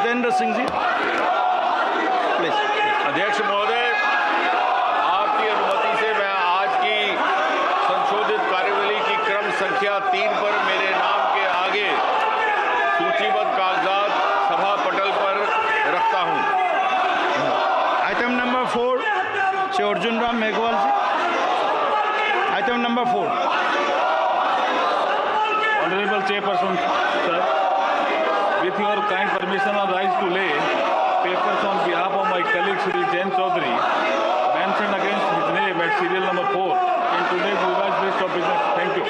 जितेंद्र सिंह जी please. अध्यक्ष महोदय, आपकी अनुमति से मैं आज की संशोधित कार्यवली की क्रम संख्या 3 पर मेरे नाम के आगे सूचीबद्ध कागजात सभा पटल पर रखता हूं। Item number 4 Shri Arjun Ram Meghwal ji. Item number 4। Honorable Chairperson, sir, with your kind permission, I rise to lay papers on behalf of my colleague Shri Jain Chaudhary, mentioned against his name at serial number 4 in today's revised list of business. Thank you.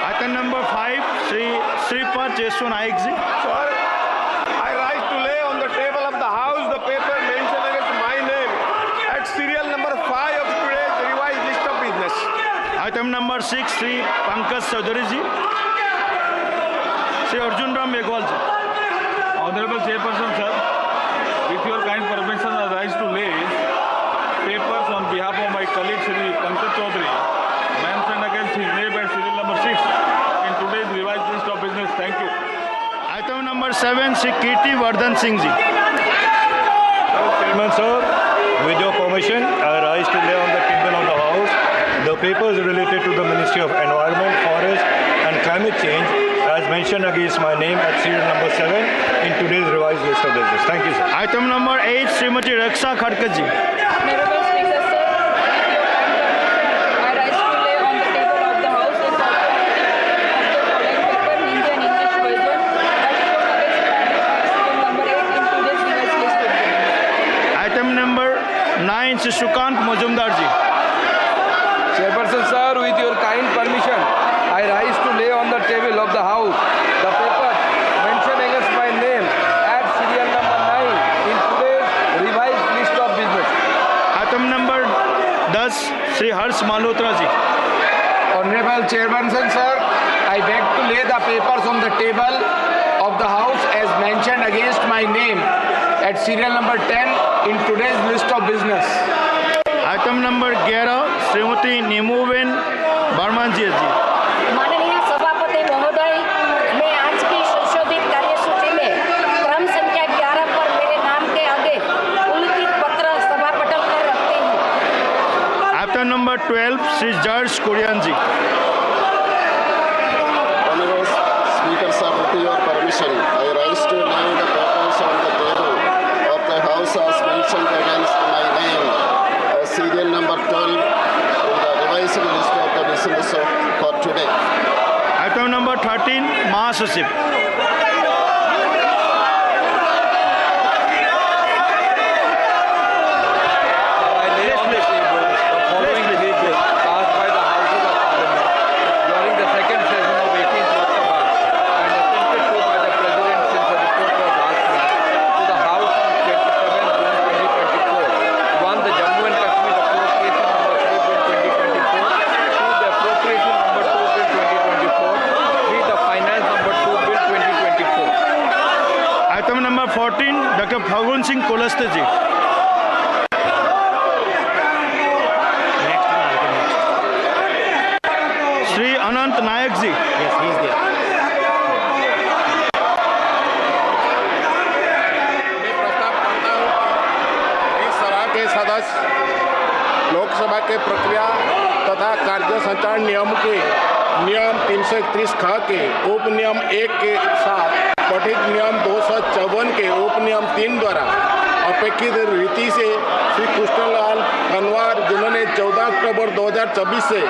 Item number 5 Shri Shripad Yesso Naik ji. Sir, I rise to lay on the table of the House the paper mentioned against my name at serial number 5 of today's revised list of business. Item number 6 Shri Pankaj Chaudhary ji. Shri Arjun Ram Meghwal ji. Honorable Chairperson, sir, with your kind permission, I rise to lay papers on behalf of my colleague Shri Pankaj Chaudhary, mentioned against his name at serial number 6 in today's revised list of business. Thank you. Item number 7 Shri Kirti Vardhan Singh ji. Chairman sir, with your permission, I rise to lay on the table of the House the papers related to the Ministry of Environment, Forest and Climate Change as mentioned against my name at serial number 7 in today's revised list of business. Thank you, sir. Item number 8 Shrimati Raksha Khadkar ji. Honorable Speaker, sir, I rise to lay on the table of the House a copy of the following paper, Hindi and English version, as shown against serial number 8 in today's revised list of business. Item number 9 Shri Sukanta Majumdar ji. Chairperson sir, with your kind permission, I rise to lay on the table of the House the paper mentioned against my name at serial number 9 in today's revised list of business. Item number 10 Shri Harsh Malhotra ji. Honorable Chairperson sir, I beg to lay the papers on the table of the House as mentioned against my name at serial number 10 in today's list of business. Item number 11 Shrimati Nimuben Barman ji. माननीय सभापति महोदय, मैं आज की संशोधित कार्यसूची में क्रम संख्या 11 पर मेरे नाम के आगे उल्लिखित पत्र सभा पटल पर रखती हूँ। Item number 12 Shri George Kurian ji. Honorable Speaker sir, with your permission, I rise to lay the papers on the table of the House as mentioned against my name as serial number 12 in the revised list of the business for today. Item number 13 महासचिव। I lay on the table the following bills passed by the Houses of Parliament during the second session of 18th Lok Sabha and assented to by the President since the report was last made to the House on 27 June 2024. 1. The Jammu and Kashmir Appropriation Number 3 Bill 2024. 2. The Appropriation Number 2 Bill 2024. 3. The Finance Number 2 Bill 2024. Item number 14 doctor Faggan Singh Kulaste ji. Shri Anant Nayak ji. मैं प्रस्ताव करता हूं कि इस सभा के सदस्य लोकसभा के प्रक्रिया तथा कार्य संचालन नियम के नियम 331 ख के उप नियम 1 के साथ पठित नियम 254 के उप नियम 3 द्वारा अपेक्षित रीति से श्री कृष्णलाल कनवार, जिन्होंने 14 अक्टूबर 2024 से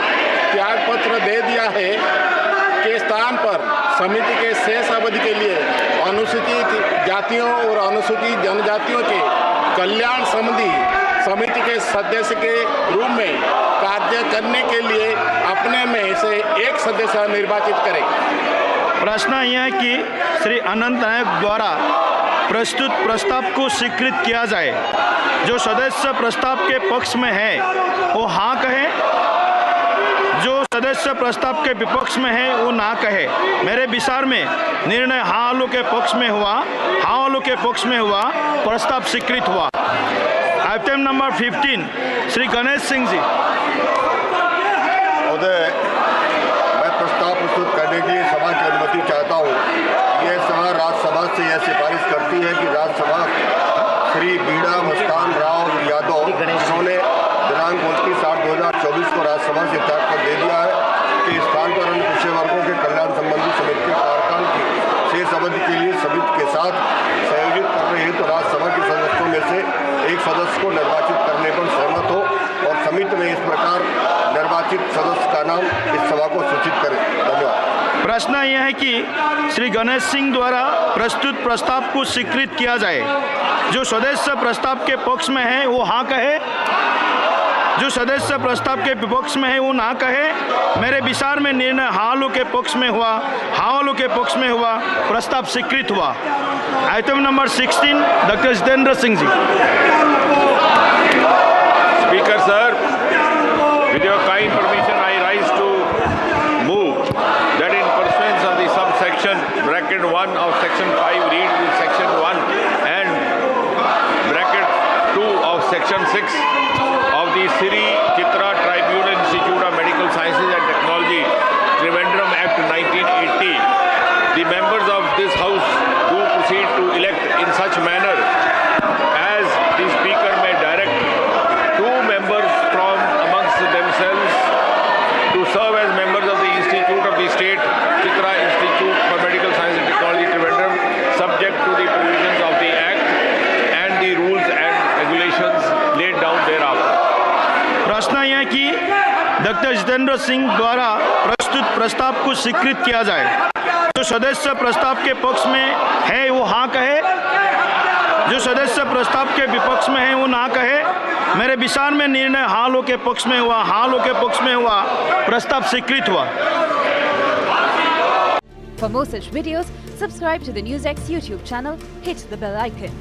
त्याग पत्र दे दिया है, के स्थान पर समिति के शेष अवधि के लिए अनुसूचित जातियों और अनुसूचित जनजातियों के कल्याण संबंधी समिति के सदस्य के रूप में कार्य करने के लिए अपने में से एक सदस्य निर्वाचित करें। प्रश्न यह है कि श्री अनंत नायक द्वारा प्रस्तुत प्रस्ताव को स्वीकृत किया जाए। जो सदस्य प्रस्ताव के पक्ष में है वो हाँ कहे, जो सदस्य प्रस्ताव के विपक्ष में है वो ना कहे। मेरे विचार में निर्णय हाँ वालों के पक्ष में हुआ, हाँ वालों के पक्ष में हुआ, प्रस्ताव स्वीकृत हुआ। Item number 15 Shri Ganesh Singh ji. महोदय, मैं प्रस्ताव प्रस्तुत करने के लिए सभा की अनुमति चाहता हूँ। यह सभा राज्यसभा से यह सिफारिश करती है कि राज्यसभा श्री बीड़ा मस्तान राव यादव जिन्होंने दिनांक 29/8/2024 को राज्यसभा से त्याग कर दे दिया है कि इस स्थान पर अन्य पिछड़े वर्गों के कल्याण संबंधी समिति के कार्यकाल की शेष अवधि के लिए समिति के साथ संयोजित करने हेतु राज्यसभा के सदस्यों में से एक सदस्य को निर्वाचित करने पर सहमत हो और समिति में इस प्रकार निर्वाचित सदस्य का नाम इस सभा को सूचित करे। धन्यवाद। प्रश्न यह है कि श्री गणेश सिंह द्वारा प्रस्तुत प्रस्ताव को स्वीकृत किया जाए। जो सदस्य प्रस्ताव के पक्ष में है वो हाँ कहे, जो सदस्य प्रस्ताव के विपक्ष में है वो ना कहे। मेरे विचार में निर्णय हाँ वालों के पक्ष में हुआ, हाँ वालों के पक्ष में हुआ, प्रस्ताव स्वीकृत हुआ। Item number 16 doctor Jitendra Singh ji. Speaker sir, with your kind permission, I rise to move that in pursuance of the subsection bracket 1 of section 5 read with section 1 and bracket 2 of section 6 of the Sri Chitra Tribunal Institute of Medical Sciences and Technology, Trivandrum Act 1980. The members of this house do proceed to elect in such manner as the speaker may direct 2 members from amongst themselves to serve as members of the Institute of the State Chitra Institute for Medical Science and Technology, Trivandrum, subject to the provisions of the Act and the rules and regulations laid down thereafter. प्रश्न यह कि doctor Jitendra Singh द्वारा प्रस्तुत प्रस्ताव को स्वीकृत किया जाए। जो सदस्य प्रस्ताव के पक्ष में है वो हाँ कहे, जो सदस्य प्रस्ताव के विपक्ष में है वो ना कहे। मेरे विचार में निर्णय हाँ वालों के पक्ष में हुआ, हाँ वालों के पक्ष में हुआ, प्रस्ताव स्वीकृत हुआ। For more such videos, subscribe to the NewsX YouTube channel, hit the bell icon.